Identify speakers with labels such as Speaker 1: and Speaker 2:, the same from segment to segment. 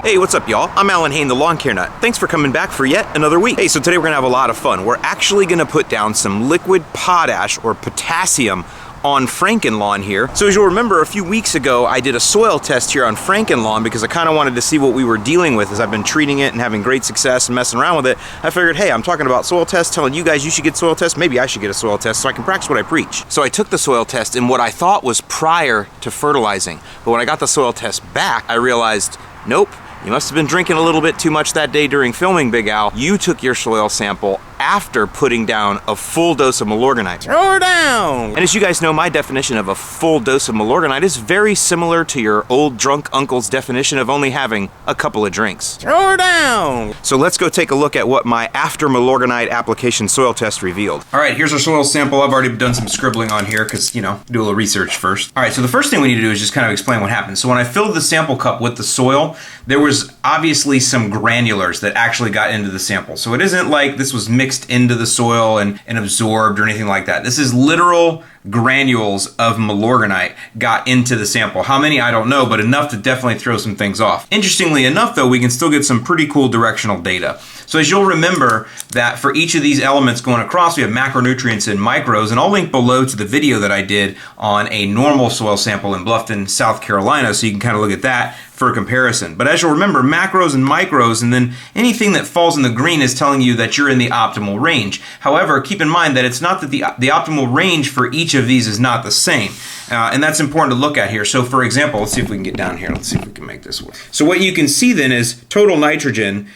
Speaker 1: Hey, what's up, y'all? I'm Alan Hain, the Lawn Care Nut. Thanks for coming back for yet another week. Hey, so today we're gonna have a lot of fun. We're actually gonna put down some liquid potash or potassium on Frankenlawn here. So as you'll remember, a few weeks ago, I did a soil test here on Frankenlawn because I kind of wanted to see what we were dealing with as I've been treating it and having great success and messing around with it. I figured, hey, I'm talking about soil tests, telling you guys you should get soil tests. Maybe I should get a soil test so I can practice what I preach. So I took the soil test in what I thought was prior to fertilizing. But when I got the soil test back, I realized, nope, you must have been drinking a little bit too much that day during filming, Big Al. You took your soil sample after putting down a full dose of Milorganite. Throw her down! And as you guys know, my definition of a full dose of Milorganite is very similar to your old drunk uncle's definition of only having a couple of drinks. Throw her down! So let's go take a look at what my after Milorganite application soil test revealed. All right, here's our soil sample. I've already done some scribbling on here because, you know, do a little research first. All right, so the first thing we need to do is just kind of explain what happened. So when I filled the sample cup with the soil, there was obviously some granulars that actually got into the sample. So it isn't like this was mixed into the soil and absorbed or anything like that. This is literal granules of Milorganite got into the sample. How many, I don't know, but enough to definitely throw some things off. Interestingly enough, though, we can still get some pretty cool directional data. So as you'll remember that for each of these elements going across, we have macronutrients and micros, and I'll link below to the video that I did on a normal soil sample in Bluffton, South Carolina, so you can kind of look at that for comparison. But as you'll remember, macros and micros, and then anything that falls in the green is telling you that you're in the optimal range. However, keep in mind that it's not that the optimal range for each of these is not the same. And that's important to look at here. So for example, let's see if we can get down here. Let's see if we can make this work. So what you can see then is total nitrogen.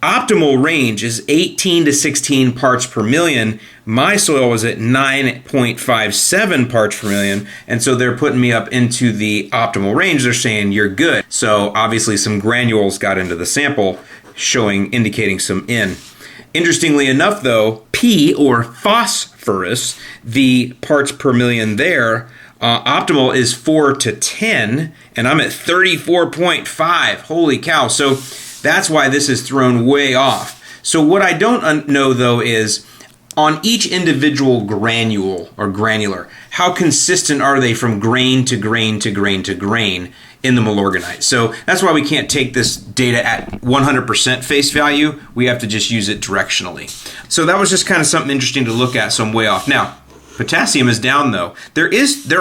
Speaker 1: Optimal range is 18 to 16 parts per million. My soil was at 9.57 parts per million, and so they're putting me up into the optimal range. They're saying you're good. So obviously some granules got into the sample, indicating some N. Interestingly enough, though, P, or phosphorus, the parts per million there, optimal is 4 to 10, and I'm at 34.5. Holy cow. So that's why this is thrown way off. So what I don't know, though, is on each individual granule or granular, how consistent are they from grain to grain to grain to grain in the Milorganite? So that's why we can't take this data at 100% face value. We have to just use it directionally. So that was just kind of something interesting to look at, so I'm way off. Now, potassium is down, though. There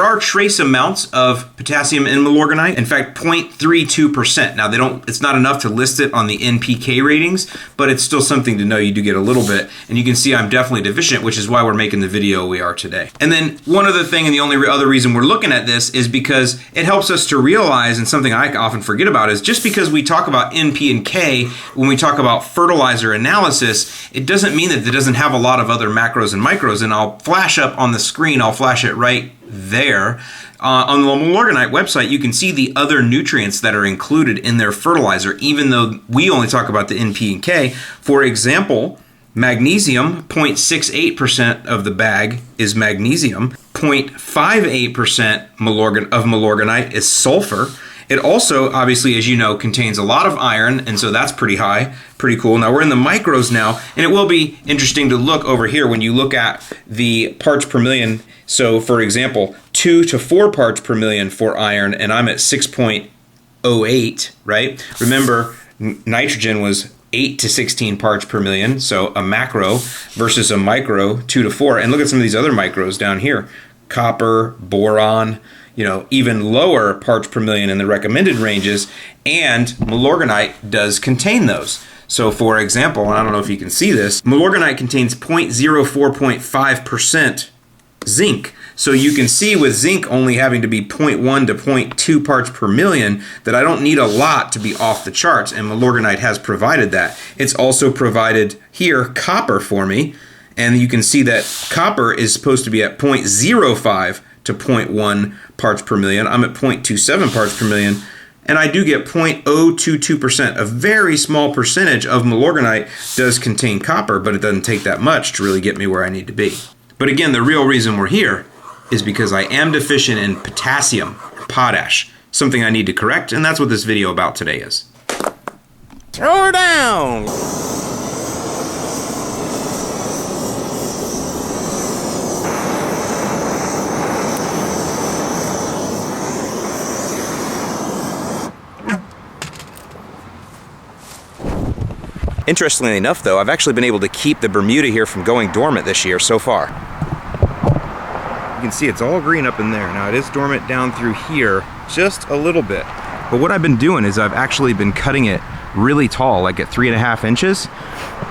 Speaker 1: are trace amounts of potassium in Milorganite. In fact, 0.32%. Now it's not enough to list it on the NPK ratings, but it's still something to know. You do get a little bit, and you can see I'm definitely deficient, which is why we're making the video we are today. And then one other thing, and the only other reason we're looking at this is because it helps us to realize, and something I often forget about, is just because we talk about NP and K when we talk about fertilizer analysis, it doesn't mean that it doesn't have a lot of other macros and micros, and I'll flash up on the screen, I'll flash it right there. On the Milorganite website, you can see the other nutrients that are included in their fertilizer, even though we only talk about the NP and K. For example, magnesium, 0.68% of the bag is magnesium. 0.58% of Milorganite is sulfur. It also, obviously, as you know, contains a lot of iron, and so that's pretty high, pretty cool. Now we're in the micros now, and it will be interesting to look over here when you look at the parts per million. So, for example, 2 to 4 parts per million for iron, and I'm at 6.08, right? Remember, nitrogen was 8 to 16 parts per million, so a macro versus a micro, 2 to 4. And look at some of these other micros down here. Copper, boron, you know, even lower parts per million in the recommended ranges, and Milorganite does contain those. So for example, and I don't know if you can see this, Milorganite contains 0.04.5% zinc. So you can see with zinc only having to be 0.1 to 0.2 parts per million that I don't need a lot to be off the charts, and Milorganite has provided that. It's also provided here copper for me, and you can see that copper is supposed to be at 0.05 to 0.1 parts per million. I'm at 0.27 parts per million, and I do get 0.022%. A very small percentage of Milorganite does contain copper, but it doesn't take that much to really get me where I need to be. But again, the real reason we're here is because I am deficient in potassium, potash, something I need to correct, and that's what this video about today is. Throw her down! Interestingly enough though, I've actually been able to keep the Bermuda here from going dormant this year so far. You can see it's all green up in there. Now it is dormant down through here just a little bit. But what I've been doing is I've actually been cutting it really tall, like at 3.5 inches.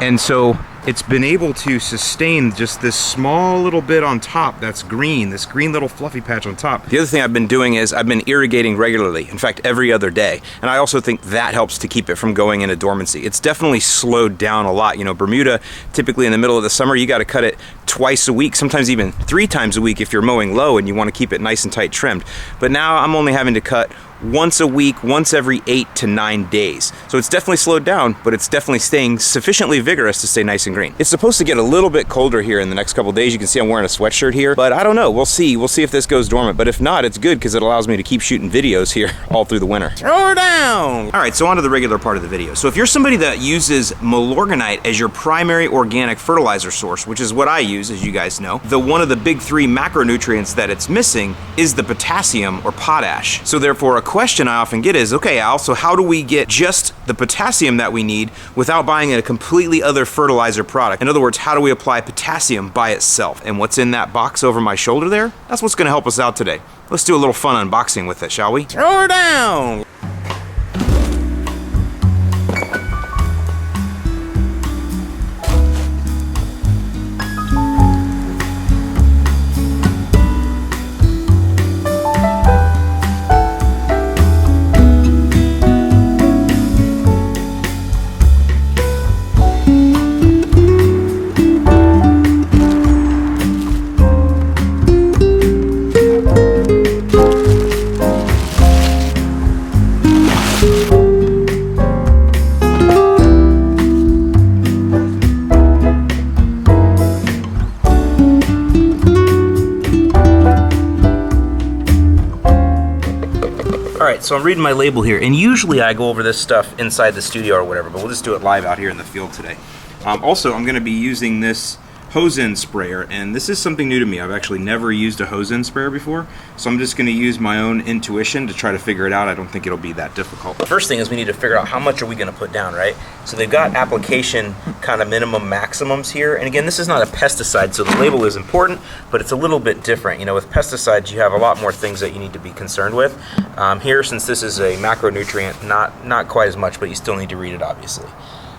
Speaker 1: And so it's been able to sustain just this small little bit on top that's green, this green little fluffy patch on top. The other thing I've been doing is I've been irrigating regularly, in fact every other day, and I also think that helps to keep it from going into dormancy. It's definitely slowed down a lot. You know, Bermuda, typically in the middle of the summer, you got to cut it twice a week, sometimes even 3 times a week if you're mowing low and you want to keep it nice and tight trimmed. But now I'm only having to cut once a week, once every 8 to 9 days. So it's definitely slowed down, but it's definitely staying sufficiently vigorous to stay nice and green. It's supposed to get a little bit colder here in the next couple days. You can see I'm wearing a sweatshirt here, but I don't know. We'll see. We'll see if this goes dormant. But if not, it's good because it allows me to keep shooting videos here all through the winter. Throw her down! All right, so on to the regular part of the video. So if you're somebody that uses Milorganite as your primary organic fertilizer source, which is what I use, as you guys know, one of the big 3 macronutrients that it's missing is the potassium or potash. So therefore, a question I often get is, okay, Al, so how do we get just the potassium that we need without buying a completely other fertilizer product? In other words, how do we apply potassium by itself? And what's in that box over my shoulder there? That's what's gonna help us out today. Let's do a little fun unboxing with it, shall we? Throw her down! Alright, so I'm reading my label here, and usually I go over this stuff inside the studio or whatever, but we'll just do it live out here in the field today. Also, I'm going to be using this hose end sprayer, and this is something new to me. I've actually never used a hose end sprayer before, so I'm just going to use my own intuition to try to figure it out. I don't think it'll be that difficult. The first thing is we need to figure out how much are we going to put down, right? So they've got application kind of minimum maximums here, and again, this is not a pesticide, so the label is important, but it's a little bit different. You know, with pesticides, you have a lot more things that you need to be concerned with. Here, since this is a macronutrient, not quite as much, but you still need to read it, obviously.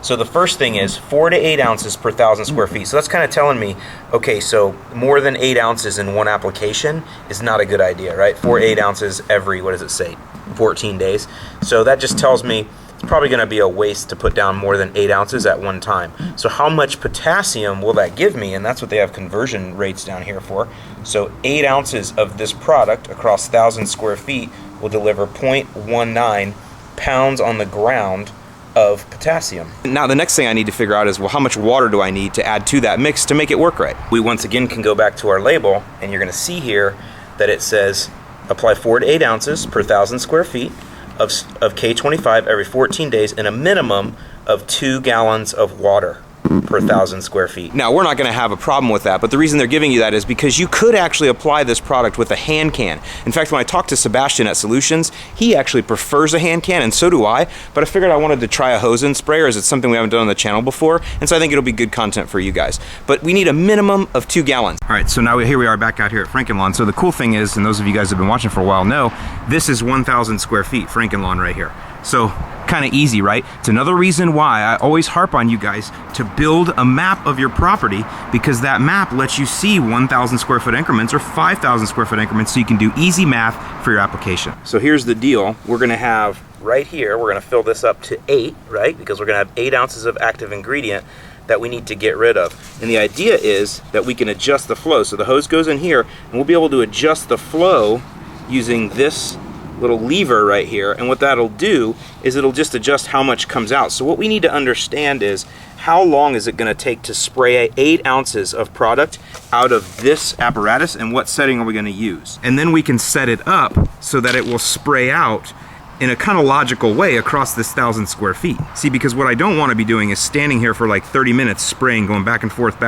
Speaker 1: So the first thing is 4 to 8 ounces per 1,000 square feet. So that's kind of telling me, okay, so more than 8 ounces in one application is not a good idea, right? 4 to 8 ounces every, what does it say, 14 days. So that just tells me it's probably going to be a waste to put down more than 8 ounces at one time. So how much potassium will that give me? And that's what they have conversion rates down here for. So 8 ounces of this product across 1,000 square feet will deliver 0.19 pounds on the ground of potassium. Now the next thing I need to figure out is, well, how much water do I need to add to that mix to make it work right? We once again can go back to our label, and you're going to see here that it says apply 4 to 8 ounces per 1,000 square feet of K25 every 14 days and a minimum of 2 gallons of water per 1,000 square feet. Now, we're not going to have a problem with that, but the reason they're giving you that is because you could actually apply this product with a hand can. In fact, when I talked to Sebastian at Solutions, he actually prefers a hand can, and so do I, but I figured I wanted to try a hose end sprayer as it's something we haven't done on the channel before, and so I think it'll be good content for you guys. But we need a minimum of 2 gallons. All right, so now here we are back out here at Frankenlawn. So the cool thing is, and those of you guys who have been watching for a while know, this is 1,000 square feet Frankenlawn right here. So kind of easy, right? It's another reason why I always harp on you guys to build a map of your property, because that map lets you see 1,000 square foot increments or 5,000 square foot increments, so you can do easy math for your application. So here's the deal. We're going to have right here, we're going to fill this up to 8, right? Because we're going to have 8 ounces of active ingredient that we need to get rid of. And the idea is that we can adjust the flow. So the hose goes in here, and we'll be able to adjust the flow using this little lever right here, and what that'll do is it'll just adjust how much comes out. So what we need to understand is, how long is it going to take to spray 8 ounces of product out of this apparatus, and what setting are we going to use? And then we can set it up so that it will spray out in a kind of logical way across this 1,000 square feet. See, because what I don't want to be doing is standing here for like 30 minutes spraying, going back and forth,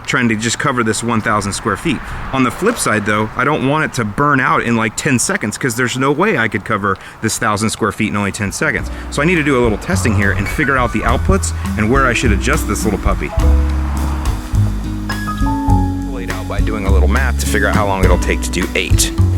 Speaker 1: trying to just cover this 1,000 square feet. On the flip side though, I don't want it to burn out in like 10 seconds because there's no way I could cover this 1,000 square feet in only 10 seconds. So I need to do a little testing here and figure out the outputs and where I should adjust this little puppy. Laid out by doing a little math to figure out how long it'll take to do 8.